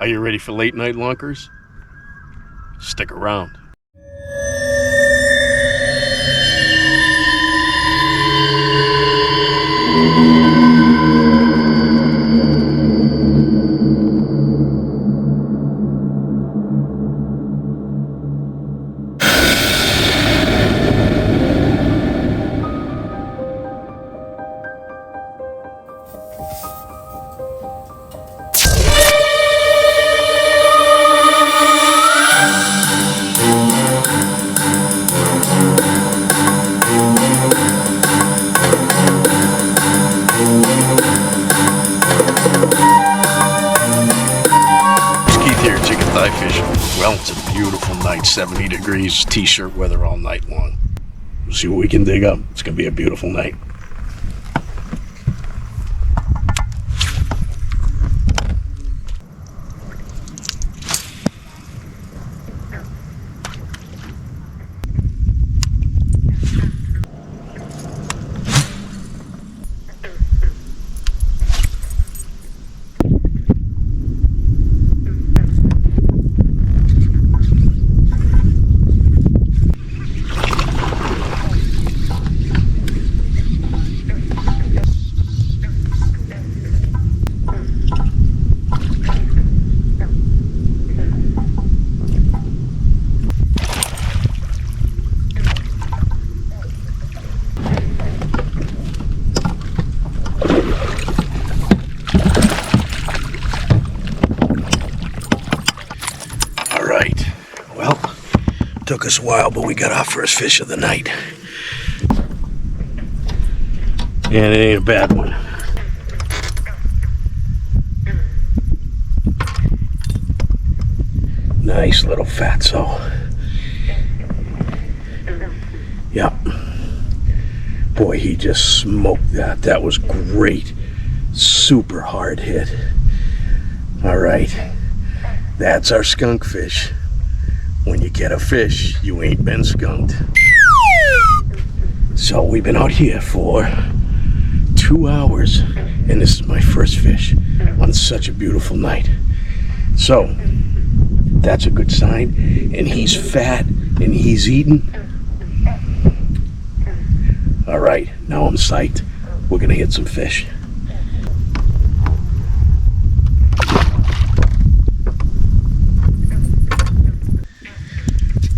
Are you ready for Late Night Lunkers? Stick around. Fishing. Well, it's a beautiful night, 70 degrees, t-shirt weather all night long. We'll see what we can dig up. It's gonna be a beautiful night. Took us a while, but we got our first fish of the night. And it ain't a bad one. Nice little fatso. Yep. Boy, he just smoked that. That was great. Super hard hit. All right. That's our skunk fish. When you get a fish, you ain't been skunked. So we've been out here for 2 hours, and this is my first fish on such a beautiful night. So that's a good sign, and he's fat and he's eating. All right, now I'm psyched. We're gonna hit some fish.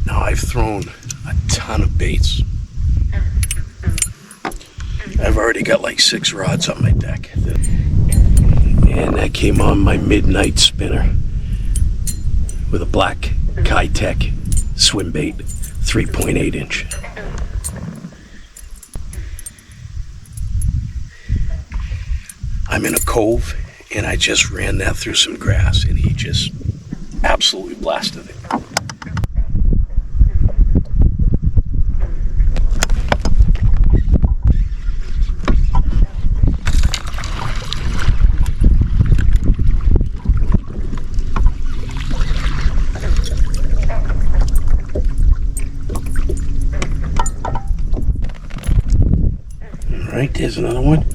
I've thrown a ton of baits. I've already got like 6 rods on my deck. And that came on my midnight spinner with a black Kitech swim bait, 3.8 inch. I'm in a cove and I just ran that through some grass and he just absolutely blasted it. Right, there's another one.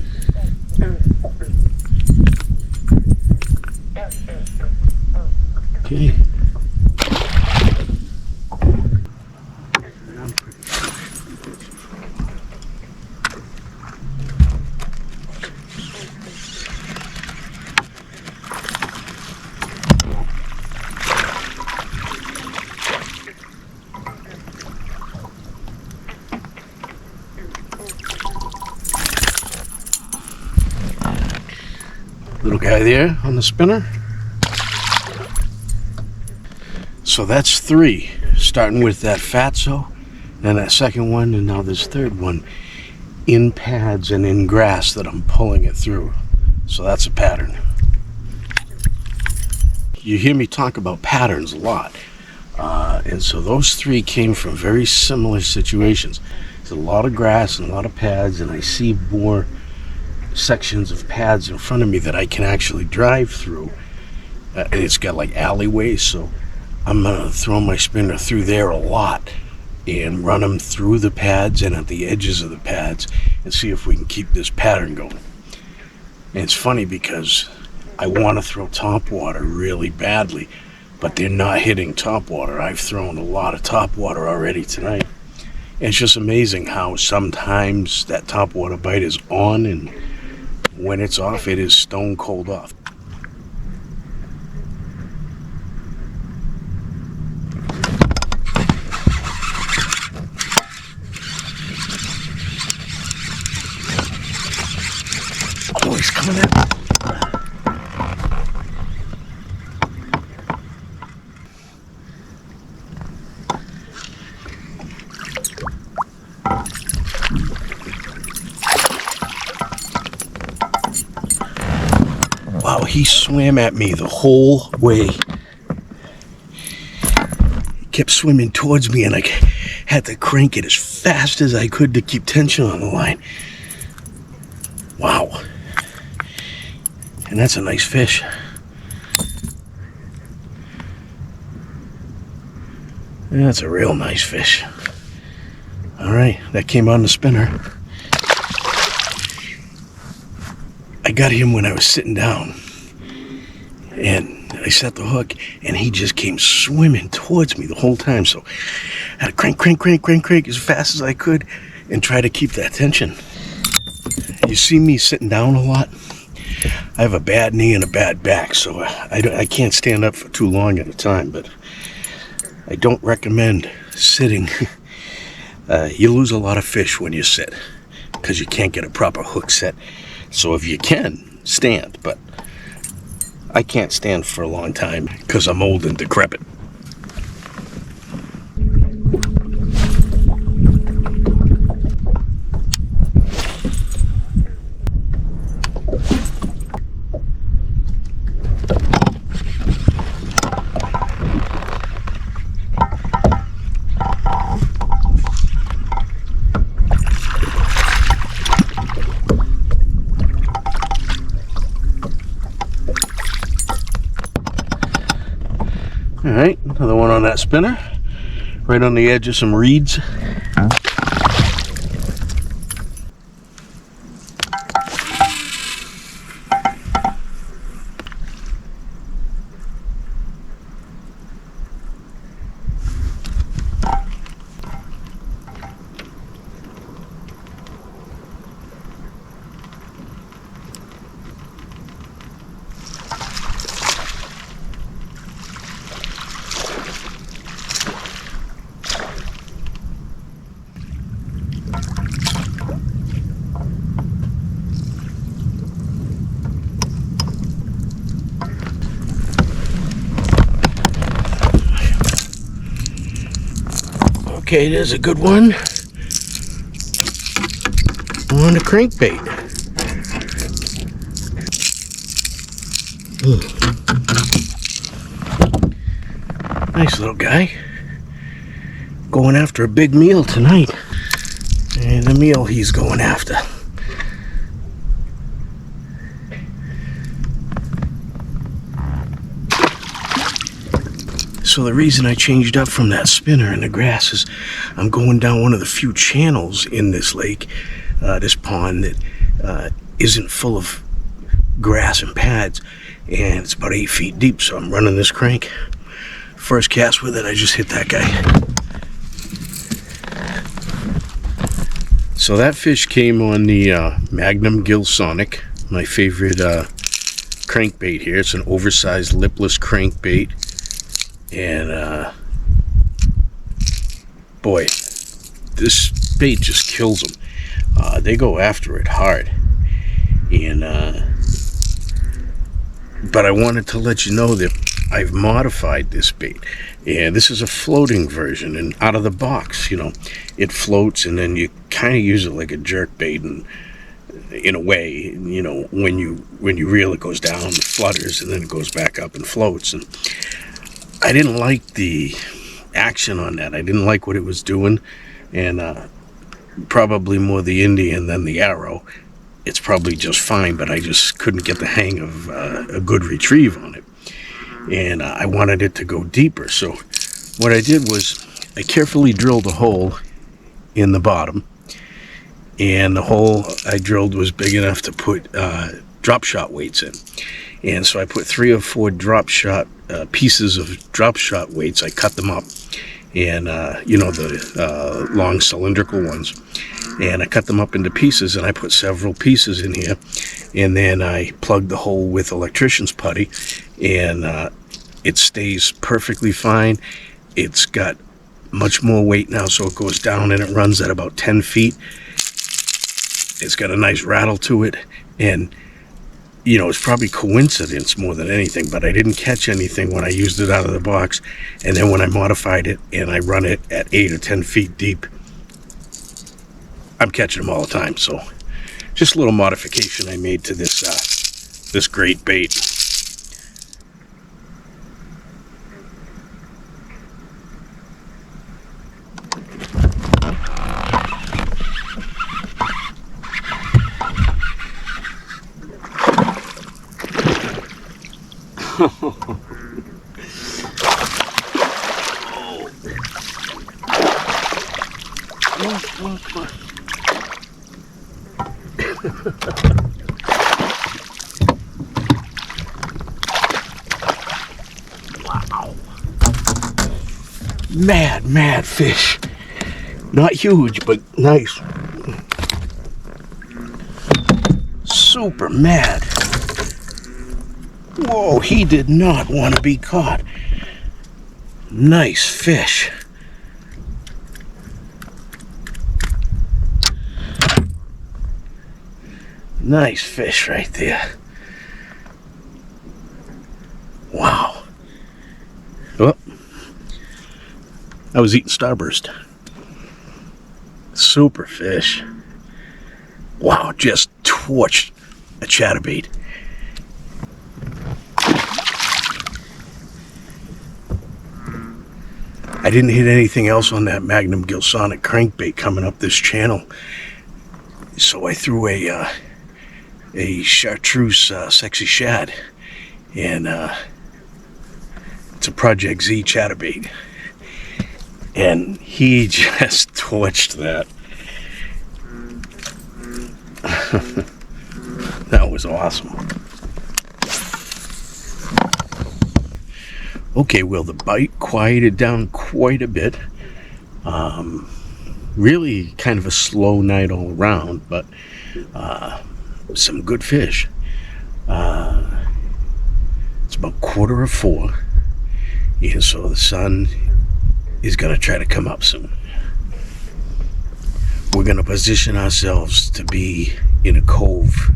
Okay. Little guy there on the spinner. So that's 3, starting with that fatso, then that second one, and now this third one in pads and in grass that I'm pulling it through. So that's a pattern. You hear me talk about patterns a lot. And so those 3 came from very similar situations. There's a lot of grass and a lot of pads, and I see more sections of pads in front of me that I can actually drive through. And it's got like alleyways, so I'm gonna throw my spinner through there a lot and run them through the pads and at the edges of the pads and see if we can keep this pattern going. And it's funny because I want to throw topwater really badly, but they're not hitting topwater. I've thrown a lot of topwater already tonight. It's just amazing how sometimes that topwater bite is on, and when it's off, it is stone cold off. Oh, he's coming at me. Wow, he swam at me the whole way. He kept swimming towards me, and I had to crank it as fast as I could to keep tension on the line. Wow. And that's a nice fish. That's a real nice fish. All right, that came on the spinner. I got him when I was sitting down, and I set the hook, and he just came swimming towards me the whole time. So I had to crank as fast as I could and try to keep that tension. You see me sitting down a lot. I have a bad knee and a bad back, so I can't stand up for too long at a time, but I don't recommend sitting. You lose a lot of fish when you sit because you can't get a proper hook set. So if you can, stand, but I can't stand for a long time because I'm old and decrepit. All right, another one on that spinner, right on the edge of some reeds. Okay, there's a good one on the crankbait. Nice little guy. Going after a big meal tonight. And the meal he's going after. So the reason I changed up from that spinner in the grass is I'm going down one of the few channels in this lake, this pond that isn't full of grass and pads, and it's about 8 feet deep, so I'm running this crank. First cast with it, I just hit that guy. So that fish came on the Magnum Gill Sonic, my favorite crankbait here. It's an oversized lipless crankbait. And boy, this bait just kills them. They go after it hard. And but I wanted to let you know that I've modified this bait. And this is a floating version, and out of the box, you know, it floats, and then you kind of use it like a jerk bait, and in a way, you know, when you reel, it goes down, it flutters, and then it goes back up and floats. And I didn't like the action on that. I didn't like what it was doing, and probably more the Indian than the arrow. It's probably just fine, but I just couldn't get the hang of a good retrieve on it. And I wanted it to go deeper. So what I did was I carefully drilled a hole in the bottom, and the hole I drilled was big enough to put drop shot weights in. And so I put 3 or 4 drop shot pieces of drop shot weights. I cut them up, and the long cylindrical ones, and I cut them up into pieces, and I put several pieces in here, and then I plugged the hole with electrician's putty, and it stays perfectly fine. It's got much more weight now, so it goes down and it runs at about 10 feet. It's got a nice rattle to it, and it's probably coincidence more than anything, but I didn't catch anything when I used it out of the box. And then when I modified it and I run it at 8 or 10 feet deep, I'm catching them all the time. So just a little modification I made to this great bait. Wow. Mad fish. Not huge, but nice. Super mad. Whoa, he did not want to be caught. Nice fish. Nice fish right there. Wow. Oh, I was eating Starburst. Super fish. Wow, just torched a chatterbait. I didn't hit anything else on that Magnum Gilsonic crankbait coming up this channel, so I threw a chartreuse sexy shad, and it's a Project Z chatterbait, and he just torched that. That was awesome. Okay, well, the bite quieted down quite a bit. Really kind of a slow night all around, but some good fish. It's about 3:45, and so the sun is going to try to come up soon. We're going to position ourselves to be in a cove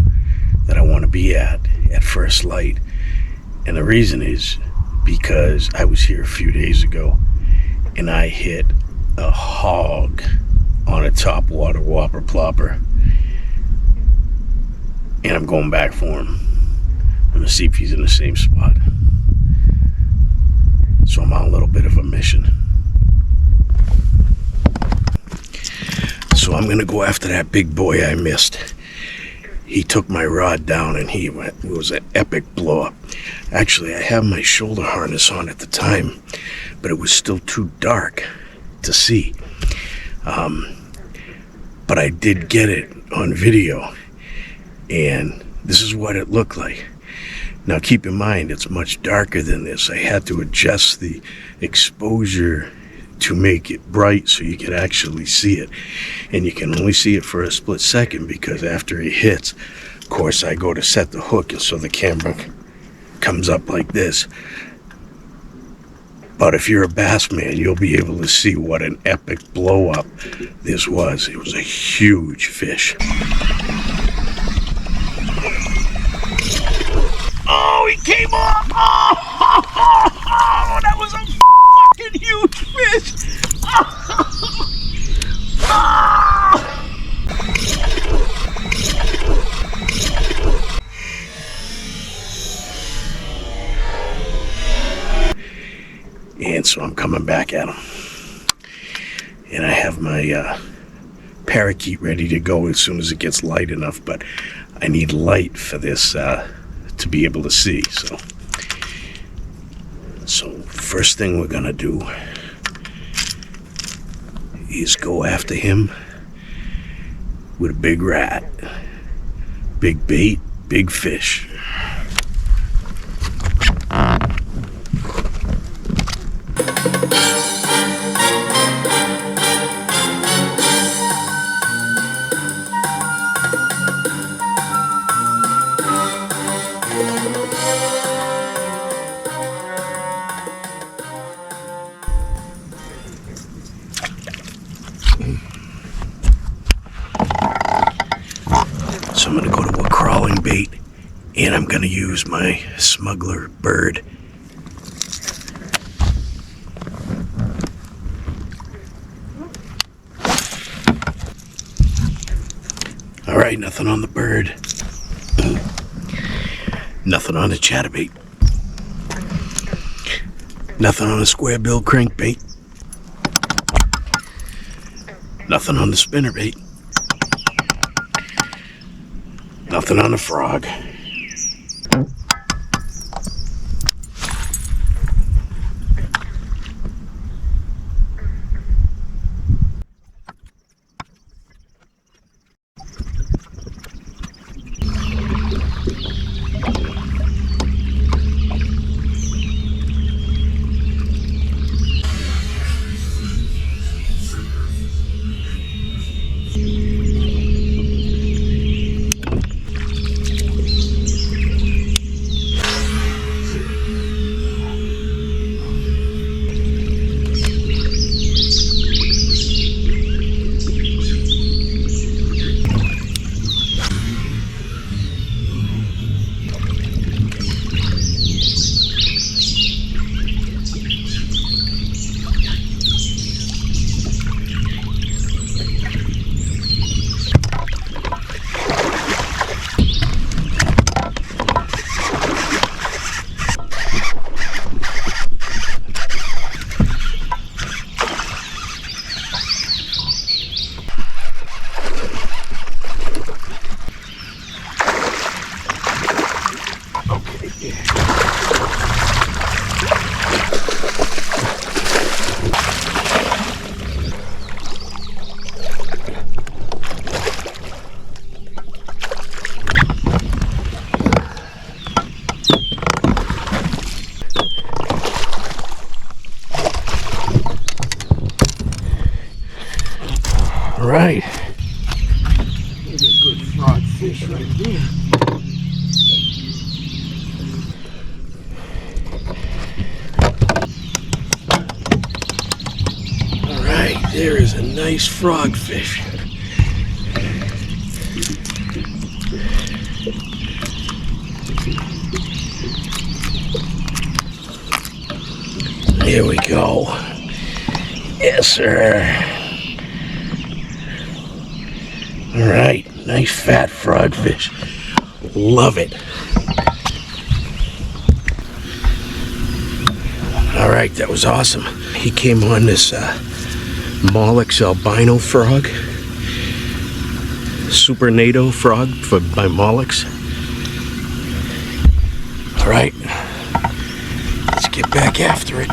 that I want to be at first light, and the reason is because I was here a few days ago and I hit a hog on a topwater whopper plopper, and I'm going back for him. I'm gonna see if he's in the same spot. So I'm on a little bit of a mission. So I'm gonna go after that big boy I missed. He took my rod down and it was an epic blow up. Actually, I have my shoulder harness on at the time, but it was still too dark to see. But I did get it on video, and this is what it looked like. Now keep in mind, it's much darker than this. I had to adjust the exposure to make it bright so you could actually see it, and you can only see it for a split second, because after it hits, of course, I go to set the hook, and so the camera comes up like this. But if you're a bass man, you'll be able to see what an epic blow up this was. It was a huge fish. Oh, he came off! Oh, that was a fucking huge fish! And so I'm coming back at him. And I have my parakeet ready to go as soon as it gets light enough, but I need light for this to be able to see. So first thing we're gonna do is go after him with a big rat. Big bait, big fish. So I'm going to go to a crawling bait, and I'm going to use my smuggler bird. All right, nothing on the bird. Nothing on the chatterbait. Nothing on the square bill crankbait. Nothing on the spinnerbait. Nothing on the frog. All right. There's a good frog fish right there. All right, there is a nice frog fish. Here we go. Yes, sir. All right, nice fat frogfish. Love it. All right, that was awesome. He came on this Molluck's albino frog, super NATO frog by Molluck's. All right, let's get back after it.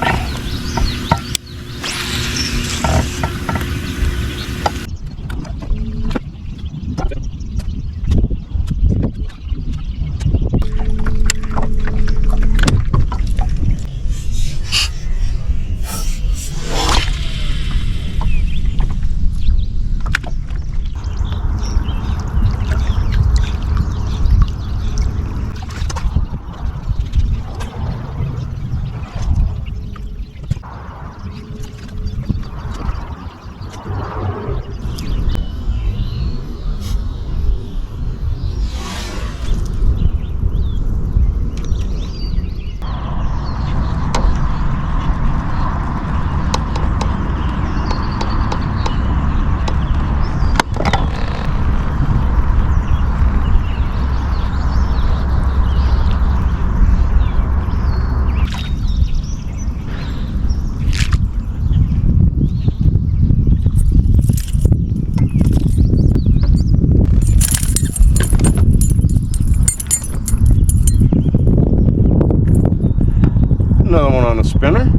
Another one on the spinner.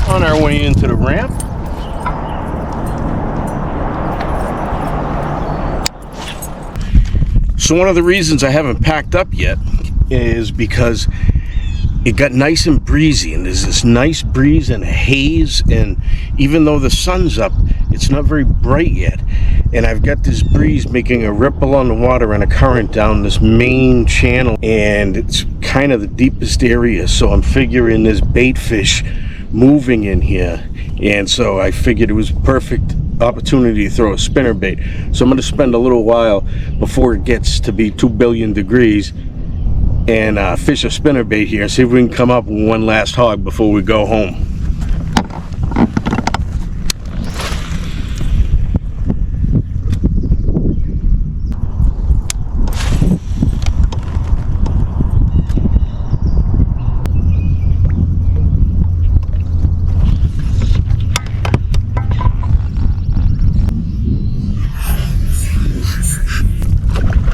On our way into the ramp. So one of the reasons I haven't packed up yet is because it got nice and breezy, and there's this nice breeze and a haze, and even though the sun's up, it's not very bright yet, and I've got this breeze making a ripple on the water and a current down this main channel, and it's kind of the deepest area, so I'm figuring there's bait fish moving in here, and so I figured it was a perfect opportunity to throw a spinner bait. So I'm going to spend a little while before it gets to be 2 billion degrees and fish a spinner bait here, see if we can come up with one last hog before we go home.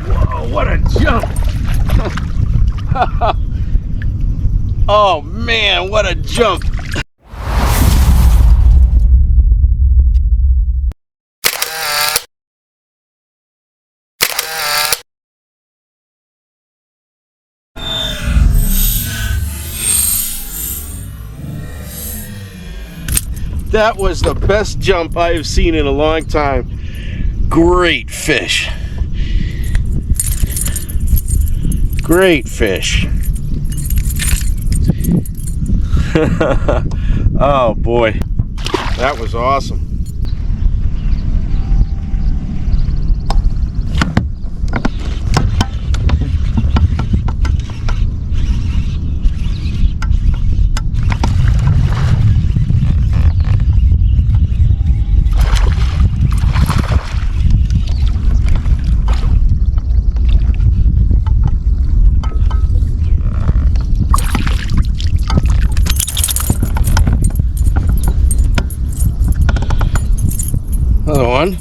Whoa, what a jump! Oh man, what a jump! That was the best jump I have seen in a long time. Great fish. Great fish. Oh boy, that was awesome. Another one,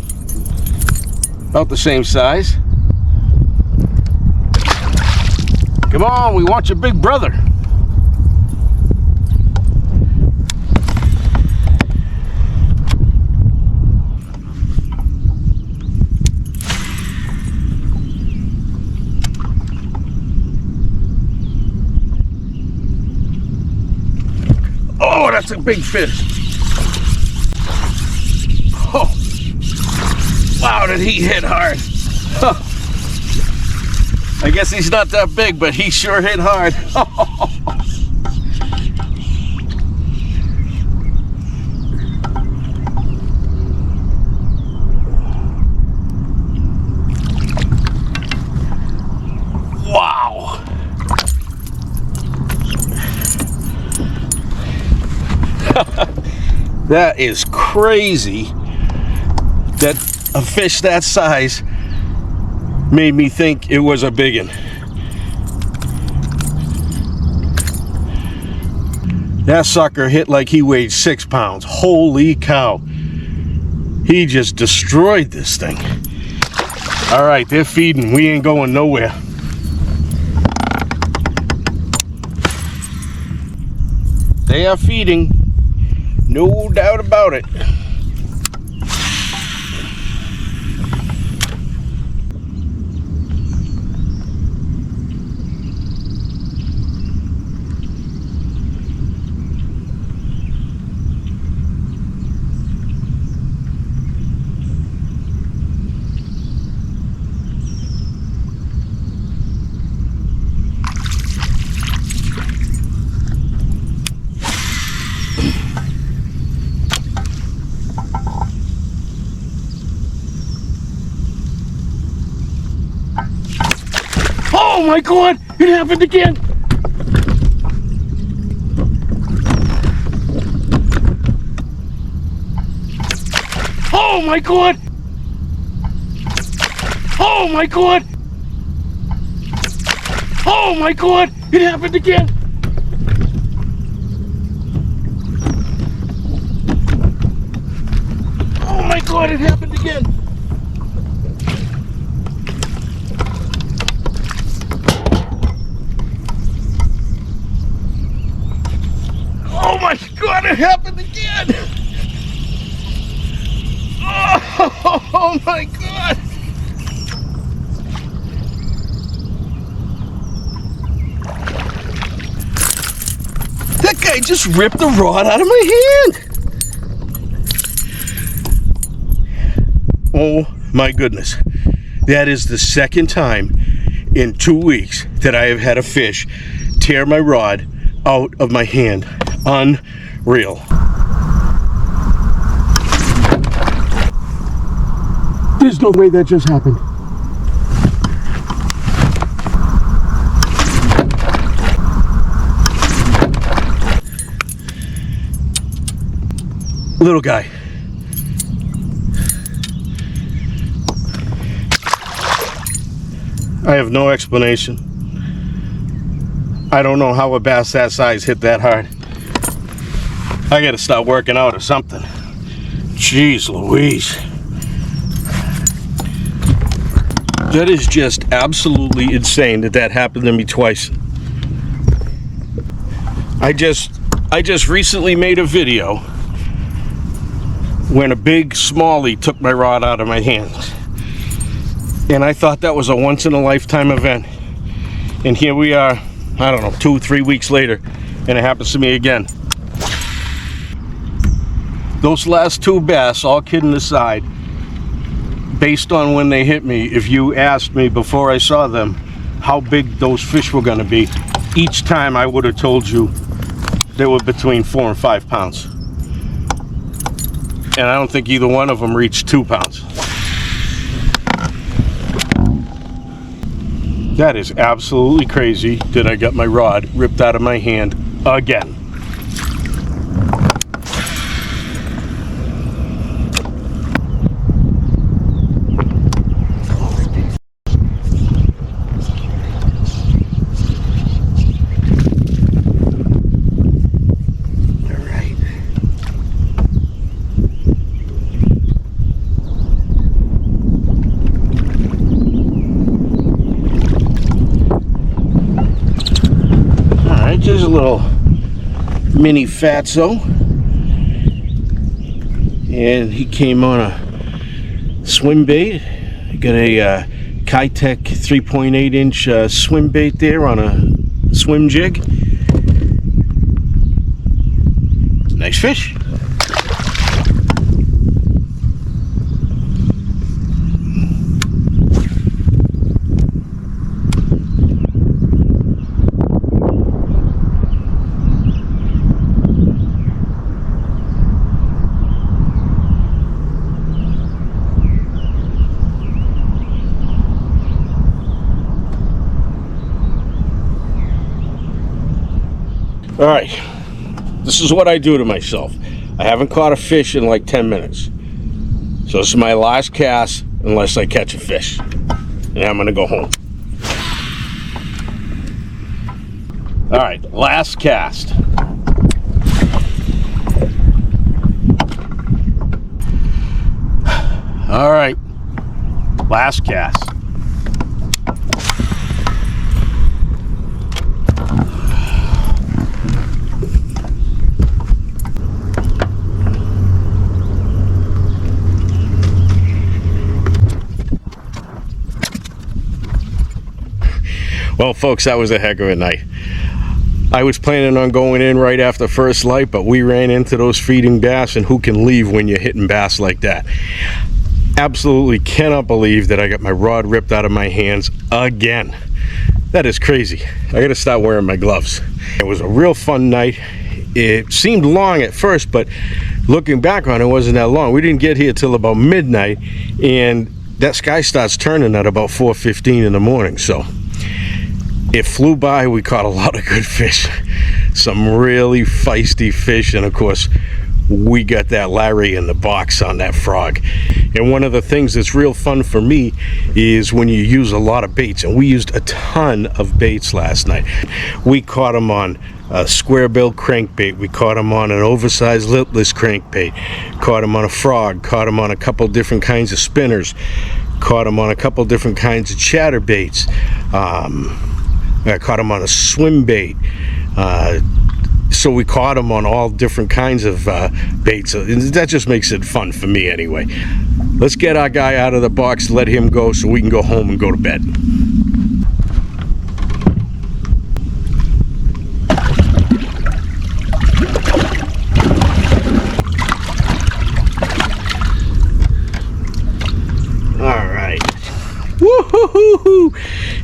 about the same size. Come on, we want your big brother. Oh, that's a big fish. Oh. Wow, did he hit hard. Huh. I guess he's not that big, but he sure hit hard. Wow. That is crazy that a fish that size made me think it was a big one. That sucker hit like he weighed 6 pounds. Holy cow. He just destroyed this thing. All right, they're feeding. We ain't going nowhere. They are feeding. No doubt about it. Oh my God, it happened again. Oh my God. Oh my God. Oh my God, it happened again. Oh my God, it happened again. Oh my God, it happened again! Oh my God! guy just ripped the rod out of my hand. Oh my goodness. That is the second time in 2 weeks that I have had a fish tear my rod out of my hand. Unreal. There's no way that just happened. Little guy. I have no explanation. I don't know how a bass that size hit that hard. I gotta start working out or something. Jeez Louise. That is just absolutely insane that that happened to me twice. I just recently made a video when a big smallie took my rod out of my hands. And I thought that was a once-in-a-lifetime event. And here we are, I don't know, 2-3 weeks later, and it happens to me again. Those last two bass, all kidding aside, based on when they hit me, if you asked me before I saw them how big those fish were going to be, each time I would have told you they were between 4 and 5 pounds. And I don't think either one of them reached 2 pounds. That is absolutely crazy that I got my rod ripped out of my hand again. Just a little mini fatso, and he came on a swim bait. Got a Kitech 3.8 inch swim bait there on a swim jig. Nice fish. All right, this is what I do to myself. I haven't caught a fish in like 10 minutes. So this is my last cast unless I catch a fish. And I'm gonna go home. All right, last cast. All right, last cast. Well, folks, that was a heck of a night. I was planning on going in right after first light, but we ran into those feeding bass, and who can leave when you're hitting bass like that? Absolutely cannot believe that I got my rod ripped out of my hands again. That is crazy. I gotta start wearing my gloves. It was a real fun night. It seemed long at first, but looking back on it, wasn't that long. We didn't get here till about midnight, and that sky starts turning at about 4:15 in the morning, so it flew by. We caught a lot of good fish, some really feisty fish, and of course we got that Larry in the box on that frog. And one of the things that's real fun for me is when you use a lot of baits, and we used a ton of baits last night. We caught them on a square bill crankbait, we caught them on an oversized lipless crankbait, caught them on a frog, caught them on a couple different kinds of spinners, caught them on a couple different kinds of chatterbaits. I caught him on a swim bait. So we caught him on all different kinds of baits. That just makes it fun for me anyway. Let's get our guy out of the box, let him go so we can go home and go to bed.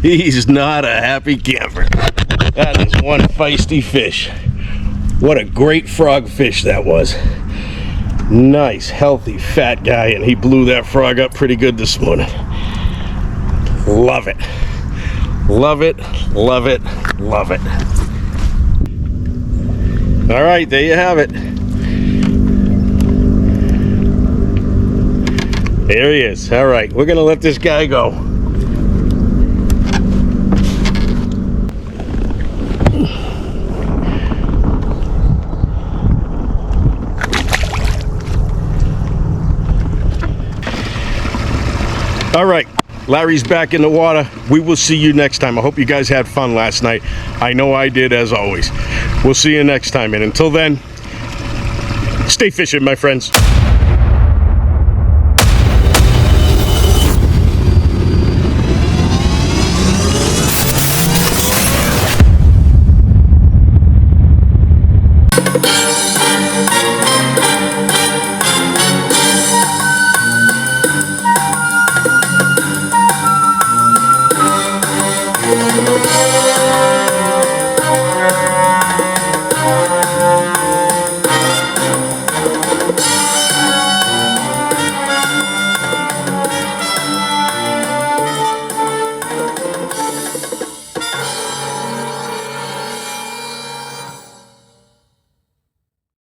He's not a happy camper. That is one feisty fish. What a great frog fish that was. Nice, healthy, fat guy, and he blew that frog up pretty good this morning. Love it. Love it, love it, love it. All right, there you have it. There he is. All right, we're gonna let this guy go. All right, Larry's back in the water. We will see you next time. I hope you guys had fun last night. I know I did, as always. We'll see you next time, and until then, stay fishing, my friends.